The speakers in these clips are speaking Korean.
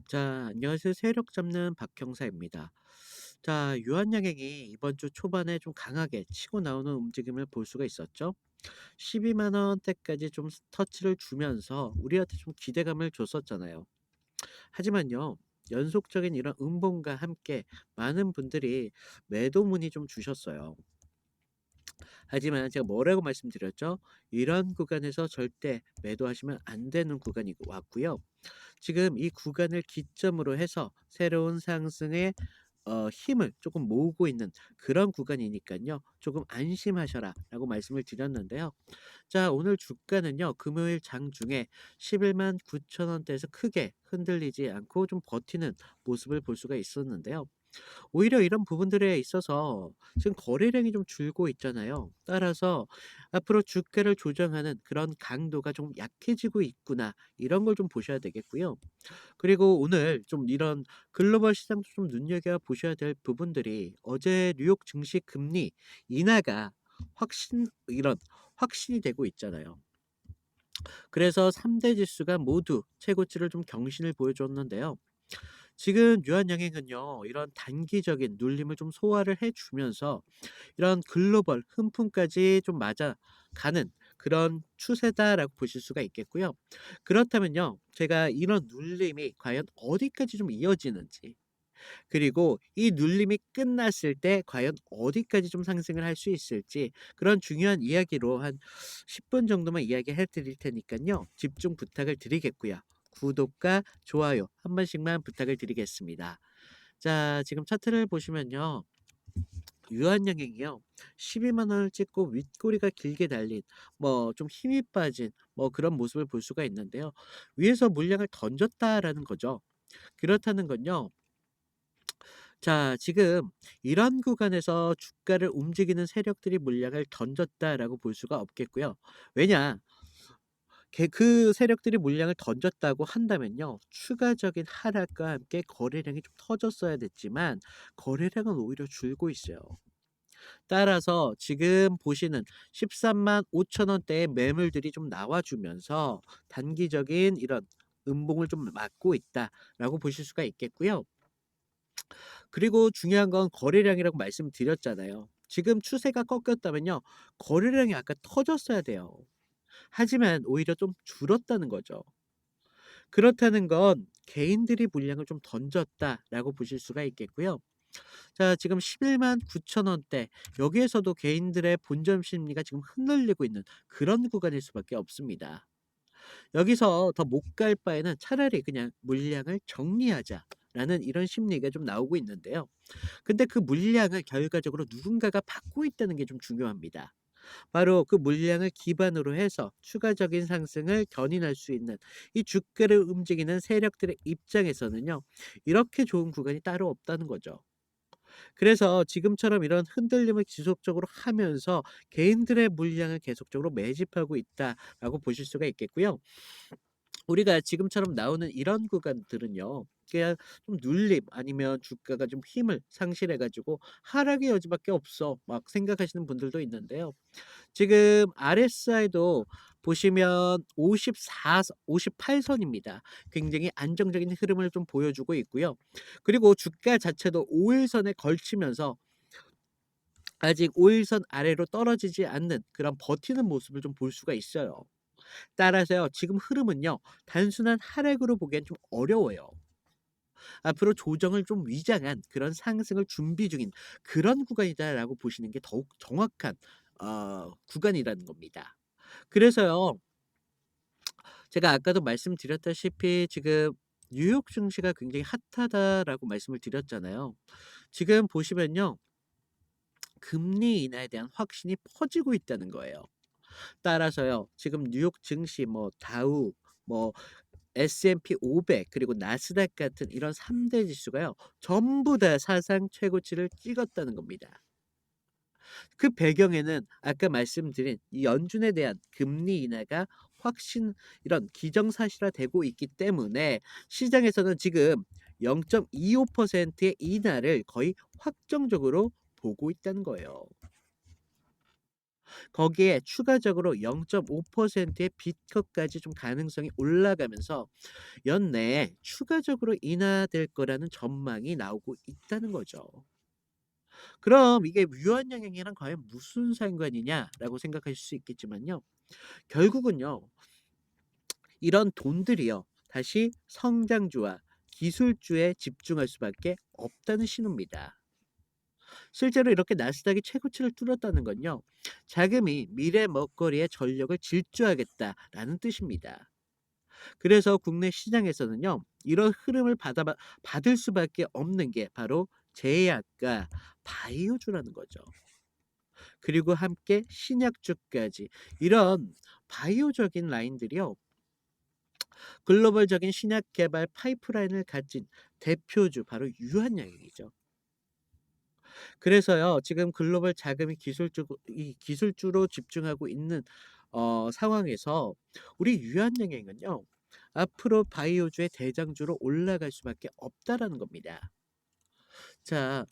자, 안녕하세요. 세력 잡는 박형사입니다. 자, 유한양행이 이번 주 초반에 좀 강하게 치고 나오는 움직임을 볼 수가 있었죠. 12만 원대까지 좀 터치를 주면서 우리한테 좀 기대감을 줬었잖아요. 하지만요, 연속적인 이런 음봉과 함께 많은 분들이 매도 문의 좀 주셨어요. 하지만 제가 뭐라고 말씀드렸죠? 이런 구간에서 절대 매도하시면 안 되는 구간이 왔고요. 지금 이 구간을 기점으로 해서 새로운 상승의 힘을 조금 모으고 있는 그런 구간이니깐요. "조금 안심하셔라."라고 말씀을 드렸는데요. 자, 오늘 주가는요, 금요일 장중에 1 1 9천 원대에서 크게 흔들리지 않고 좀 버티는 모습을 볼 수가 있었는데요. 오히려 이런 부분들에 있어서 지금 거래량이 좀 줄고 있잖아요. 따라서 '앞으로 주가를 조정하는 그런 강도가 좀 약해지고 있구나.' 이런 걸 좀 보셔야 되겠고요. 그리고 오늘 좀 이런 글로벌 시장도 좀 눈여겨 보셔야 될 부분들이, 어제 뉴욕 증시 금리 인하가 확신이 되고 있잖아요. 그래서 3대 지수가 모두 최고치를 좀 경신을 보여줬는데요. 지금 유한양행은요, 이런 단기적인 눌림을 좀 소화를 해 주면서 이런 글로벌 훈풍까지 좀 맞아가는 그런 추세다라고 보실 수가 있겠고요. 그렇다면요, 제가 이런 눌림이 과연 어디까지 좀 이어지는지, 그리고 이 눌림이 끝났을 때 과연 어디까지 좀 상승을 할 수 있을지, 그런 중요한 이야기로 한 10분 정도만 이야기해 드릴 테니깐요. 집중 부탁을 드리겠고요. 구독과 좋아요 한 번씩만 부탁을 드리겠습니다. 자, 지금 차트를 보시면요. 유한양행이요, 12만 원을 찍고 윗꼬리가 길게 달린, 좀 힘이 빠진 그런 모습을 볼 수가 있는데요. 위에서 물량을 던졌다라는 거죠. 그렇다는 건요, 자, 지금 이런 구간에서 주가를 움직이는 세력들이 물량을 던졌다라고 볼 수가 없겠고요. 왜냐? 그 세력들이 물량을 던졌다고 한다면요, 추가적인 하락과 함께 거래량이 좀 터졌어야 됐지만 거래량은 오히려 줄고 있어요. 따라서 지금 보시는 13만 5천 원대의 매물들이 좀 나와주면서 단기적인 이런 음봉을 좀 막고 있다라고 보실 수가 있겠고요. 그리고 중요한 건 거래량이라고 말씀드렸잖아요. 지금 추세가 꺾였다면요, 거래량이 아까 터졌어야 돼요. 하지만 오히려 좀 줄었다는 거죠. 그렇다는 건 개인들이 물량을 좀 던졌다라고 보실 수가 있겠고요. 자, 지금 11만 9천 원대, 여기에서도 개인들의 본전 심리가 지금 흔들리고 있는 그런 구간일 수밖에 없습니다. 여기서 더 못 갈 바에는 차라리 그냥 '물량을 정리하자.'라는 이런 심리가 좀 나오고 있는데요. 근데 그 물량을 결과적으로 누군가가 받고 있다는 게 좀 중요합니다. 바로 그 물량을 기반으로 해서 추가적인 상승을 견인할 수 있는 이 주가를 움직이는 세력들의 입장에서는요, 이렇게 좋은 구간이 따로 없다는 거죠. 그래서 지금처럼 이런 흔들림을 지속적으로 하면서 개인들의 물량을 계속적으로 매집하고 있다라고 보실 수가 있겠고요. 우리가 지금처럼 나오는 이런 구간들은요, 그냥 좀 눌림 아니면 주가가 좀 힘을 상실해 가지고 '하락의 여지밖에 없어.' 막 생각하시는 분들도 있는데요. 지금 RSI도 보시면 58 선입니다. 굉장히 안정적인 흐름을 좀 보여주고 있고요. 그리고 주가 자체도 5 일선에 걸치면서 아직 5 일선 아래로 떨어지지 않는 그런 버티는 모습을 좀 볼 수가 있어요. 따라서요, 지금 흐름은요, 단순한 하락으로 보기엔 좀 어려워요. 앞으로 조정을 좀 위장한 그런 상승을 준비 중인 그런 구간이다라고 보시는 게 더욱 정확한 구간이라는 겁니다. 그래서요, 제가 아까도 말씀드렸다시피 지금 뉴욕 증시가 굉장히 핫하다라고 말씀을 드렸잖아요. 지금 보시면요, 금리 인하에 대한 확신이 퍼지고 있다는 거예요. 따라서요, 지금 뉴욕 증시 다우 뭐 S&P 500 그리고 나스닥 같은 이런 3대 지수가요, 전부 다 사상 최고치를 찍었다는 겁니다. 그 배경에는 아까 말씀드린 이 연준에 대한 금리 인하가 확신 이런 기정사실화되고 있기 때문에 시장에서는 지금 0.25%의 인하를 거의 확정적으로 보고 있다는 거예요. 거기에 추가적으로 0.5%의 비트까지 좀 가능성이 올라가면서 연내에 추가적으로 인하될 거라는 전망이 나오고 있다는 거죠. 그럼 이게 유한양행이랑 과연 무슨 상관이냐라고 생각하실 수 있겠지만요. 결국은요. 이런 돈들이요. 다시 성장주와 기술주에 집중할 수밖에 없다는 신호입니다. 실제로 이렇게 나스닥이 최고치를 뚫었다는 건요. 자금이 미래 먹거리의 전력을 질주하겠다라는 뜻입니다. 그래서 국내 시장에서는요. 이런 흐름을 받을 수밖에 없는 게 바로 제약과 바이오주라는 거죠. 그리고 함께 신약주까지 이런 바이오적인 라인들이요. 글로벌적인 신약 개발 파이프라인을 가진 대표주 바로 유한양행이죠. 그래서요. 지금 글로벌 자금이 기술주로 집중하고 있는 상황에서 우리 유한양행은요. 앞으로 바이오주의 대장주로 올라갈 수밖에 없다라는 겁니다. 자,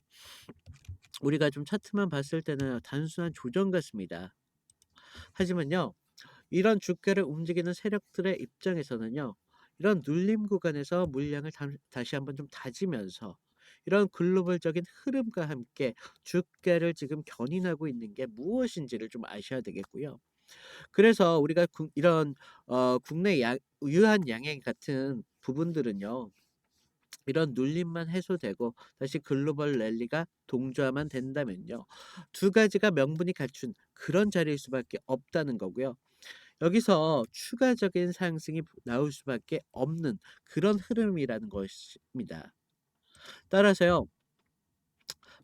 우리가 좀 차트만 봤을 때는 단순한 조정 같습니다. 하지만요. 이런 주가를 움직이는 세력들의 입장에서는요. 이런 눌림 구간에서 물량을 다시 한번 좀 다지면서 이런 글로벌적인 흐름과 함께 주가를 지금 견인하고 있는 게 무엇인지를 좀 아셔야 되겠고요. 그래서 우리가 이런 국내 유한 양행 같은 부분들은요. 이런 눌림만 해소되고 다시 글로벌 랠리가 동조화만 된다면요. 두 가지가 명분이 갖춘 그런 자리일 수밖에 없다는 거고요. 여기서 추가적인 상승이 나올 수밖에 없는 그런 흐름이라는 것입니다. 따라서요.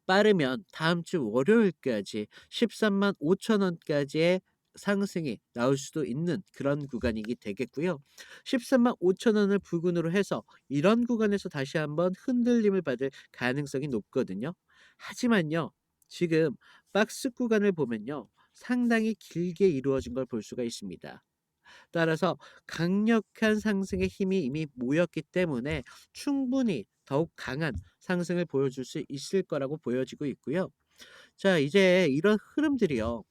빠르면 다음 주 월요일까지 13만 5천 원까지의 상승이 나올 수도 있는 그런 구간이 되겠고요. 13만 5천 원을 부근으로 해서 이런 구간에서 다시 한번 흔들림을 받을 가능성이 높거든요. 하지만요. 지금 박스 구간을 보면요. 상당히 길게 이루어진 걸 볼 수가 있습니다. 따라서 강력한 상승의 힘이 이미 모였기 때문에 충분히 더욱 강한 상승을 보여줄 수 있을 거라고 보여지고 있고요. 자, 이제 이런 흐름들이요.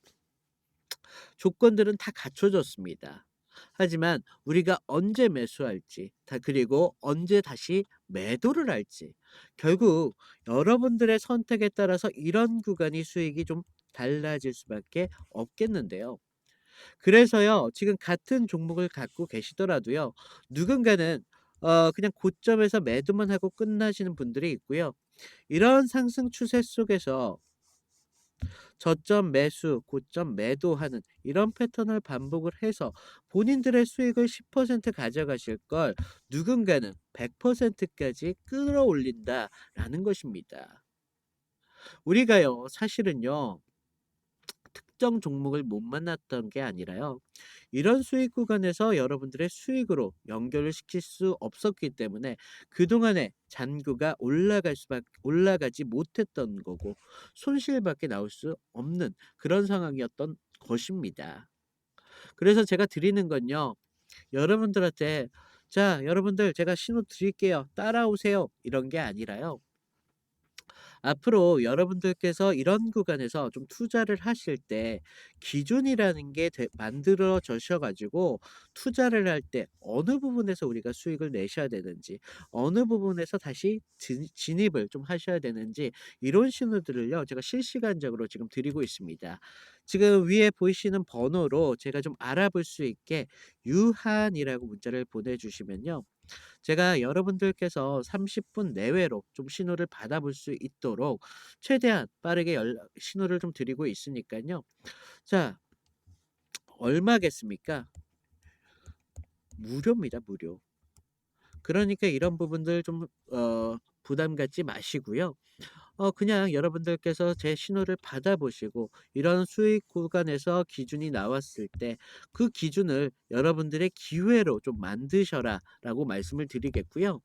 조건들은 다 갖춰졌습니다. 하지만 우리가 언제 매수할지, 그리고 언제 다시 매도를 할지, 결국 여러분들의 선택에 따라서 이런 구간이 수익이 좀 달라질 수밖에 없겠는데요. 그래서요. 지금 같은 종목을 갖고 계시더라도요. 누군가는 그냥 고점에서 매도만 하고 끝나시는 분들이 있고요. 이런 상승 추세 속에서 저점 매수, 고점 매도하는 이런 패턴을 반복을 해서 본인들의 수익을 10% 가져가실 걸 누군가는 100%까지 끌어올린다라는 것입니다. 우리가요. 사실은요. 특정 종목을 못 만났던 게 아니라요. 이런 수익 구간에서 여러분들의 수익으로 연결을 시킬 수 없었기 때문에 그동안의 잔고가 올라가지 못했던 거고 손실밖에 나올 수 없는 그런 상황이었던 것입니다. 그래서 제가 드리는 건요. 여러분들한테 자, 여러분들 제가 신호 드릴게요. 따라오세요. 이런 게 아니라요. 앞으로 여러분들께서 이런 구간에서 좀 투자를 하실 때 기준이라는 게 만들어져셔 가지고 투자를 할 때 어느 부분에서 우리가 수익을 내셔야 되는지 어느 부분에서 다시 진입을 좀 하셔야 되는지 이런 신호들을요. 제가 실시간적으로 지금 드리고 있습니다. 지금 위에 보이시는 번호로 제가 좀 알아볼 수 있게 유한이라고 문자를 보내주시면요. 제가 여러분들께서 30분 내외로 좀 신호를 받아볼 수 있도록 최대한 빠르게 신호를 좀 드리고 있으니까요. 자, 얼마겠습니까? 무료입니다, 무료. 그러니까 이런 부분들 좀 부담 갖지 마시고요. 그냥 여러분들께서 제 신호를 받아보시고 이런 수익 구간에서 기준이 나왔을 때 그 기준을 여러분들의 기회로 좀 만드셔라라고 말씀을 드리겠고요.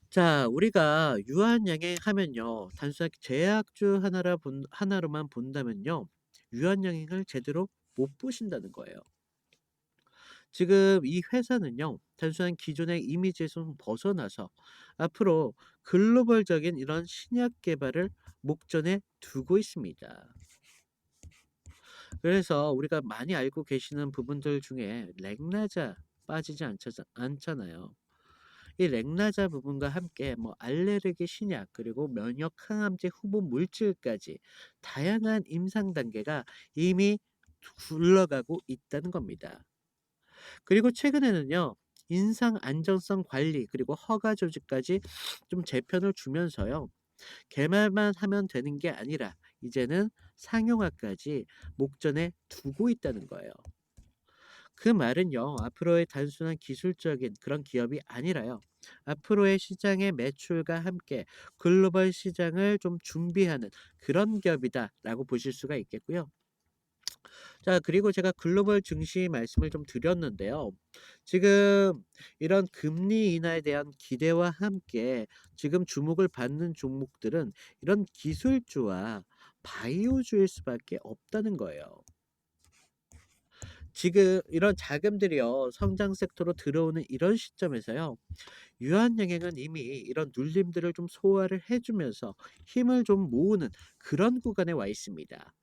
자, 우리가 유한양행하면요. 단순하게 제약주 하나로만 본다면요. 유한양행을 제대로 못 보신다는 거예요. 지금 이 회사는요. 단순한 기존의 이미지에서 좀 벗어나서 앞으로 글로벌적인 이런 신약 개발을 목전에 두고 있습니다. 그래서 우리가 많이 알고 계시는 부분들 중에 렉나자 빠지지 않잖아요. 이 렉나자 부분과 함께 뭐 알레르기 신약 그리고 면역 항암제 후보 물질까지 다양한 임상 단계가 이미 굴러가고 있다는 겁니다. 그리고 최근에는요. 인상 안전성 관리 그리고 허가 조직까지 좀 재편을 주면서요. 개발만 하면 되는 게 아니라 이제는 상용화까지 목전에 두고 있다는 거예요. 그 말은요. 앞으로의 단순한 기술적인 그런 기업이 아니라요. 앞으로의 시장의 매출과 함께 글로벌 시장을 좀 준비하는 그런 기업이다라고 보실 수가 있겠고요. 자, 그리고 제가 글로벌 증시 말씀을 좀 드렸는데요. 지금 이런 금리 인하에 대한 기대와 함께 지금 주목을 받는 종목들은 이런 기술주와 바이오주일 수밖에 없다는 거예요. 지금 이런 자금들이요, 성장 섹터로 들어오는 이런 시점에서요, 유한양행은 이미 이런 눌림들을 좀 소화를 해주면서 힘을 좀 모으는 그런 구간에 와 있습니다.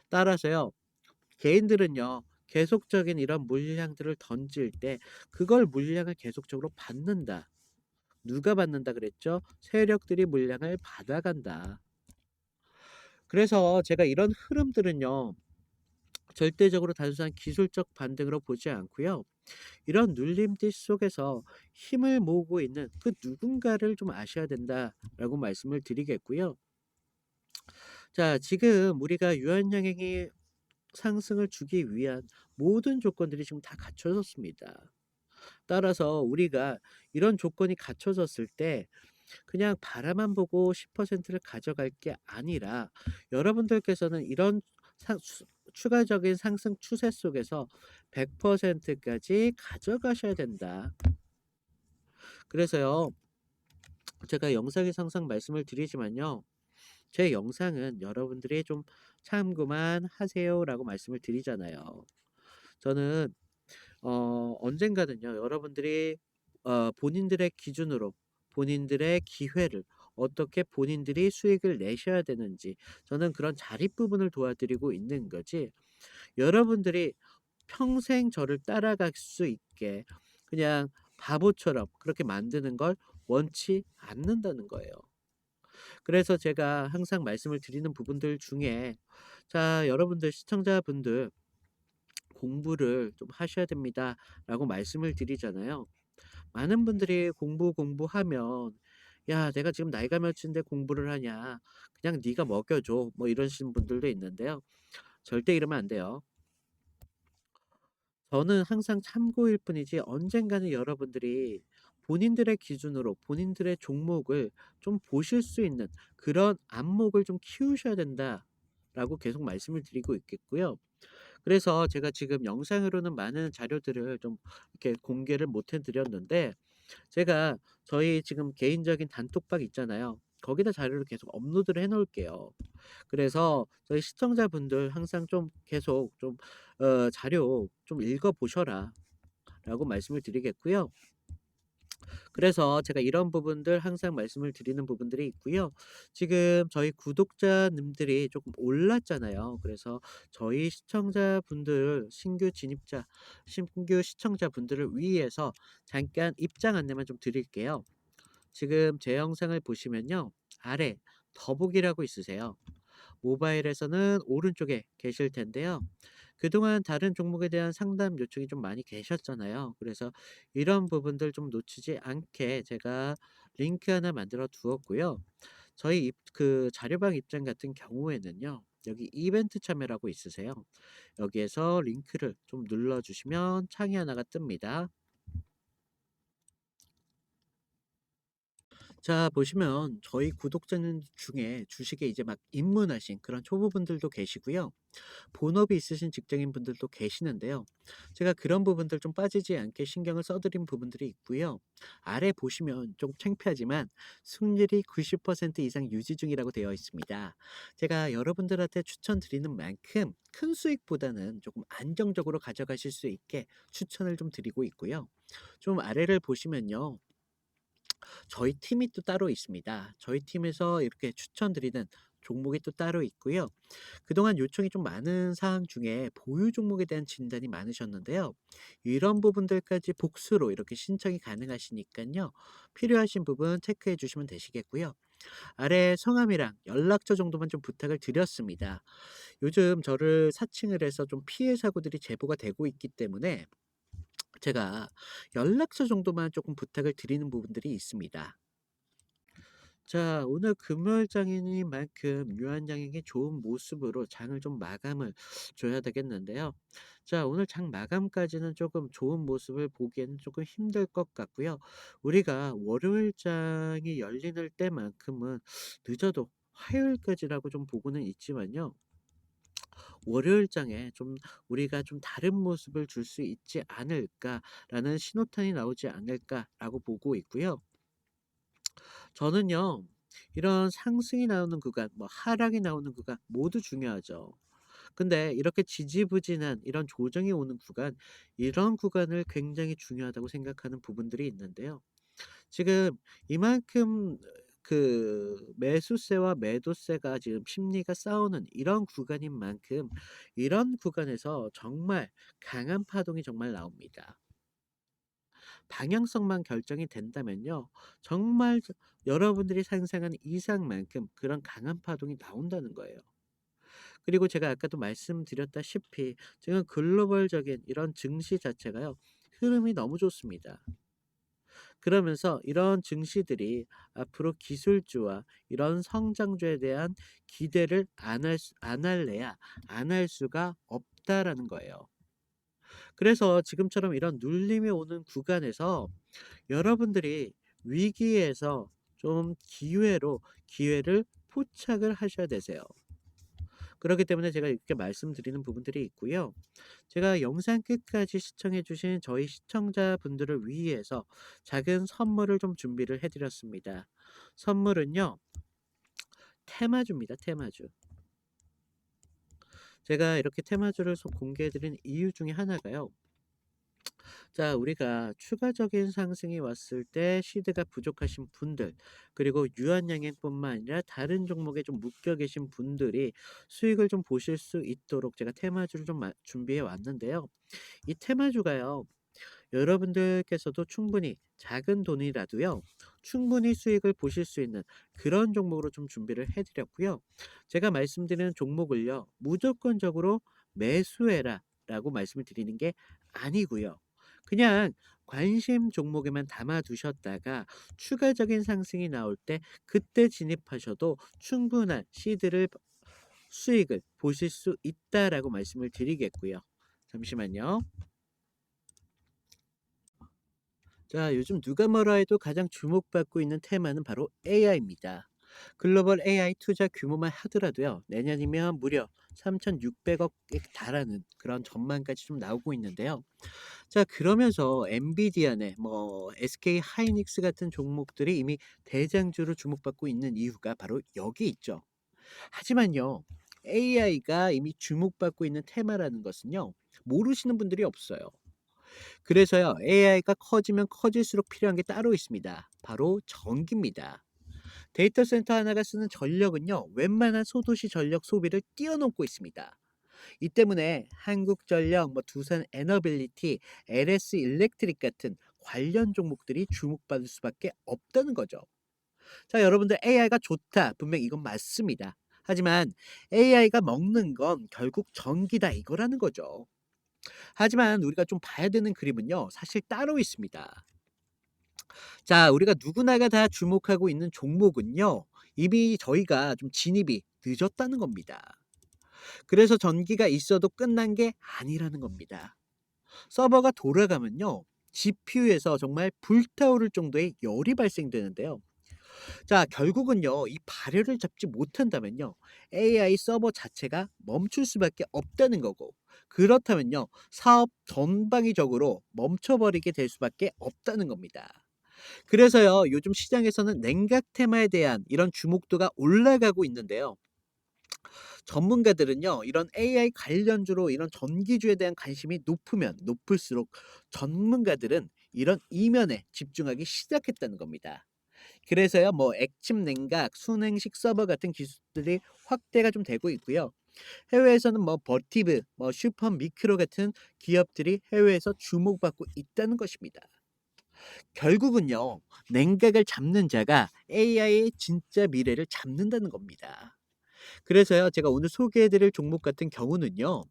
따라서요, 개인들은요. 계속적인 이런 물량들을 던질 때 그걸 물량을 계속적으로 받는다. 누가 받는다 그랬죠? 세력들이 물량을 받아간다. 그래서 제가 이런 흐름들은요. 절대적으로 단순한 기술적 반등으로 보지 않고요. 이런 눌림들 속에서 힘을 모으고 있는 그 누군가를 좀 아셔야 된다라고 말씀을 드리겠고요. 자, 지금 우리가 유한양행이 상승을 주기 위한 모든 조건들이 지금 다 갖춰졌습니다. 따라서 우리가 이런 조건이 갖춰졌을 때 그냥 바라만 보고 10%를 가져갈 게 아니라 여러분들께서는 이런 추가적인 상승 추세 속에서 100%까지 가져가셔야 된다. 그래서요, 제가 영상에서 항상 말씀을 드리지만요. 제 영상은 여러분들이 좀 참고만 하세요라고 말씀을 드리잖아요. 저는 언젠가는요. 여러분들이 본인들의 기준으로 본인들의 기회를 어떻게 본인들이 수익을 내셔야 되는지 저는 그런 자립 부분을 도와드리고 있는 거지 여러분들이 평생 저를 따라갈 수 있게 그냥 바보처럼 그렇게 만드는 걸 원치 않는다는 거예요. 그래서 제가 항상 말씀을 드리는 부분들 중에 자, 여러분들 시청자분들 공부를 좀 하셔야 됩니다라고 말씀을 드리잖아요. 많은 분들이 공부하면 "야 내가 지금 나이가 몇인데 공부를 하냐. 그냥 네가 먹여 줘." 뭐 이러시는 분들도 있는데요. 절대 이러면 안 돼요. 저는 항상 참고일 뿐이지 언젠가는 여러분들이 본인들의 기준으로 본인들의 종목을 좀 보실 수 있는 그런 안목을 좀 키우셔야 된다라고 계속 말씀을 드리고 있겠고요. 그래서 제가 지금 영상으로는 많은 자료들을 좀 이렇게 공개를 못해 드렸는데 제가 저희 지금 개인적인 단톡방 있잖아요. 거기다 자료를 계속 업로드를 해 놓을게요. 그래서 저희 시청자분들 항상 좀 계속 좀 "자료 좀 읽어 보셔라."라고 말씀을 드리겠고요. 그래서 제가 이런 부분들 항상 말씀을 드리는 부분들이 있고요. 지금 저희 구독자님들이 조금 올랐잖아요. 그래서 저희 시청자분들 신규 시청자분들을 위해서 잠깐 입장 안내만 좀 드릴게요. 지금 제 영상을 보시면요. 아래 더보기라고 있으세요. 모바일에서는 오른쪽에 계실 텐데요. 그동안 다른 종목에 대한 상담 요청이 좀 많이 계셨잖아요. 그래서 이런 부분들 좀 놓치지 않게 제가 링크 하나 만들어 두었고요. 저희 그 자료방 입장 같은 경우에는요. 여기 이벤트 참여라고 있으세요. 여기에서 링크를 좀 눌러주시면 창이 하나가 뜹니다. 자, 보시면 저희 구독자님 중에 주식에 이제 막 입문하신 그런 초보분들도 계시고요. 본업이 있으신 직장인 분들도 계시는데요. 제가 그런 부분들 좀 빠지지 않게 신경을 써드린 부분들이 있고요. 아래 보시면 좀 창피하지만 승률이 90% 이상 유지 중이라고 되어 있습니다. 제가 여러분들한테 추천드리는 만큼 큰 수익보다는 조금 안정적으로 가져가실 수 있게 추천을 좀 드리고 있고요. 좀 아래를 보시면요. 저희 팀이 또 따로 있습니다. 저희 팀에서 이렇게 추천드리는 종목이 또 따로 있고요. 그동안 요청이 좀 많은 사항 중에 보유 종목에 대한 진단이 많으셨는데요. 이런 부분들까지 복수로 이렇게 신청이 가능하시니까요. 필요하신 부분 체크해 주시면 되시겠고요. 아래 성함이랑 연락처 정도만 좀 부탁을 드렸습니다. 요즘 저를 사칭을 해서 좀 피해 사고들이 제보가 되고 있기 때문에 제가 연락처 정도만 조금 부탁을 드리는 부분들이 있습니다. 자, 오늘 금요일장인 만큼 유한양에게 좋은 모습으로 장을 좀 마감을 줘야 되겠는데요. 자, 오늘 장 마감까지는 조금 좋은 모습을 보기에는 조금 힘들 것 같고요. 우리가 월요일장이 열리는 때만큼은 늦어도 화요일까지라고 좀 보고는 있지만요. 월요일장에 좀 우리가 좀 다른 모습을 줄 수 있지 않을까라는 신호탄이 나오지 않을까라고 보고 있고요. 저는요. 이런 상승이 나오는 구간, 뭐 하락이 나오는 구간 모두 중요하죠. 근데 이렇게 지지부진한 이런 조정이 오는 구간, 이런 구간을 굉장히 중요하다고 생각하는 부분들이 있는데요. 지금 이만큼 매수세와 매도세가 지금 심리가 싸우는 이런 구간인 만큼 이런 구간에서 정말 강한 파동이 정말 나옵니다. 방향성만 결정이 된다면요. 정말 여러분들이 상상하는 이상만큼 그런 강한 파동이 나온다는 거예요. 그리고 제가 아까도 말씀드렸다시피 지금 글로벌적인 이런 증시 자체가요. 흐름이 너무 좋습니다. 그러면서 이런 증시들이 앞으로 기술주와 이런 성장주에 대한 기대를 안 할래야 안 할 수가 없다라는 거예요. 그래서 지금처럼 이런 눌림이 오는 구간에서 여러분들이 위기에서 좀 기회를 포착을 하셔야 되세요. 그렇기 때문에 제가 이렇게 말씀드리는 부분들이 있고요. 제가 영상 끝까지 시청해 주신 저희 시청자분들을 위해서 작은 선물을 좀 준비를 해 드렸습니다. 선물은요. 테마주입니다. 테마주. 제가 이렇게 테마주를 공개해 드린 이유 중에 하나가요. 자, 우리가 추가적인 상승이 왔을 때 시드가 부족하신 분들, 그리고 유한양행뿐만 아니라 다른 종목에 좀 묶여 계신 분들이 수익을 좀 보실 수 있도록 제가 테마주를 좀 준비해 왔는데요. 이 테마주가요. 여러분들께서도 충분히 작은 돈이라도요. 충분히 수익을 보실 수 있는 그런 종목으로 좀 준비를 해 드렸고요. 제가 말씀드리는 종목을요. 무조건적으로 매수해라 라고 말씀을 드리는 게 아니고요. 그냥 관심 종목에만 담아 두셨다가 추가적인 상승이 나올 때 그때 진입하셔도 충분한 수익을 보실 수 있다라고 말씀을 드리겠고요. 잠시만요. 자, 요즘 누가 뭐라 해도 가장 주목받고 있는 테마는 바로 AI입니다. 글로벌 AI 투자 규모만 하더라도요, 내년이면 무려 3,600억에 달하는 그런 전망까지 좀 나오고 있는데요. 자, 그러면서 엔비디아네, 뭐 SK 하이닉스 같은 종목들이 이미 대장주로 주목받고 있는 이유가 바로 여기 있죠. 하지만요, AI가 이미 주목받고 있는 테마라는 것은요, 모르시는 분들이 없어요. 그래서요, AI가 커지면 커질수록 필요한 게 따로 있습니다. 바로 전기입니다. 데이터 센터 하나가 쓰는 전력은요, 웬만한 소도시 전력 소비를 뛰어넘고 있습니다. 이 때문에 한국전력, 뭐 두산 에너빌리티, LS 일렉트릭 같은 관련 종목들이 주목받을 수밖에 없다는 거죠. 자, 여러분들 AI가 좋다. 분명 이건 맞습니다. 하지만 AI가 먹는 건 결국 전기다 이거라는 거죠. 하지만 우리가 좀 봐야 되는 그림은요. 사실 따로 있습니다. 자, 우리가 누구나가 다 주목하고 있는 종목은요. 이미 저희가 좀 진입이 늦었다는 겁니다. 그래서 전기가 있어도 끝난 게 아니라는 겁니다. 서버가 돌아가면요. GPU에서 정말 불타오를 정도의 열이 발생되는데요. 자, 결국은요. 이 발열을 잡지 못한다면요. AI 서버 자체가 멈출 수밖에 없다는 거고, 그렇다면요. 사업 전방위적으로 멈춰버리게 될 수밖에 없다는 겁니다. 그래서요. 요즘 시장에서는 냉각 테마에 대한 이런 주목도가 올라가고 있는데요. 전문가들은요. 이런 AI 관련주로 이런 전기주에 대한 관심이 높으면 높을수록 전문가들은 이런 이면에 집중하기 시작했다는 겁니다. 그래서요 뭐 액침 냉각, 순행식 서버 같은 기술들이 확대가 좀 되고 있고요. 해외에서는 뭐 버티브, 뭐 슈퍼미크로 같은 기업들이 해외에서 주목받고 있다는 것입니다. 결국은요, 냉각을 잡는 자가 AI의 진짜 미래를 잡는다는 겁니다. 그래서요, 제가 오늘 소개해드릴 종목 같은 경우는요,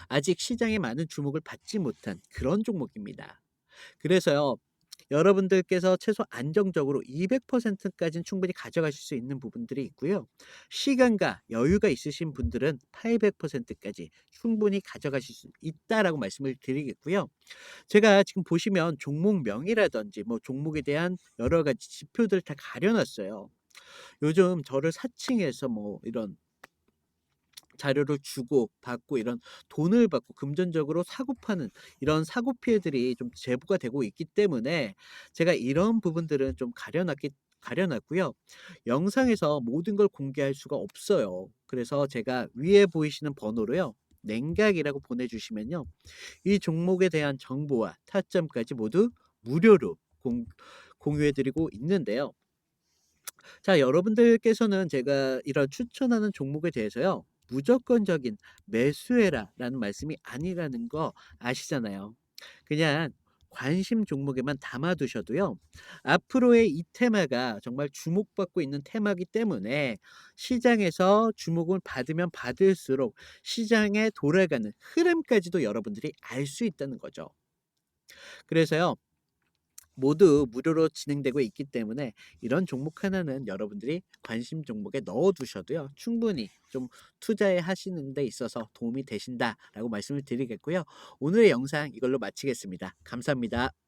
아직 시장에 많은 주목을 받지 못한 그런 종목입니다. 그래서요, 여러분들께서 최소 안정적으로 200%까지는 충분히 가져가실 수 있는 부분들이 있고요. 시간과 여유가 있으신 분들은 800%까지 충분히 가져가실 수 있다라고 말씀을 드리겠고요. 제가 지금 보시면 종목명이라든지 뭐 종목에 대한 여러 가지 지표들 다 가려 놨어요. 요즘 저를 사칭해서 뭐 이런 자료를 주고 받고 이런 돈을 받고 금전적으로 사고 파는 이런 사고 피해들이 좀 제보가 되고 있기 때문에 제가 이런 부분들은 좀 가려 놨고요. 영상에서 모든 걸 공개할 수가 없어요. 그래서 제가 위에 보이시는 번호로요. 냉각이라고 보내주시면요. 이 종목에 대한 정보와 타점까지 모두 무료로 공유해 드리고 있는데요. 자, 여러분들께서는 제가 이런 추천하는 종목에 대해서요. 무조건적인 매수해라라는 말씀이 아니라는 거 아시잖아요. 그냥 관심 종목에만 담아 두셔도요. 앞으로의 이 테마가 정말 주목받고 있는 테마이기 때문에 시장에서 주목을 받으면 받을수록 시장에 돌아가는 흐름까지도 여러분들이 알 수 있다는 거죠. 그래서요. 모두 무료로 진행되고 있기 때문에 이런 종목 하나는 여러분들이 관심 종목에 넣어 두셔도요. 충분히 좀 투자에 하시는 데 있어서 도움이 되신다라고 말씀을 드리겠고요. 오늘의 영상 이걸로 마치겠습니다. 감사합니다.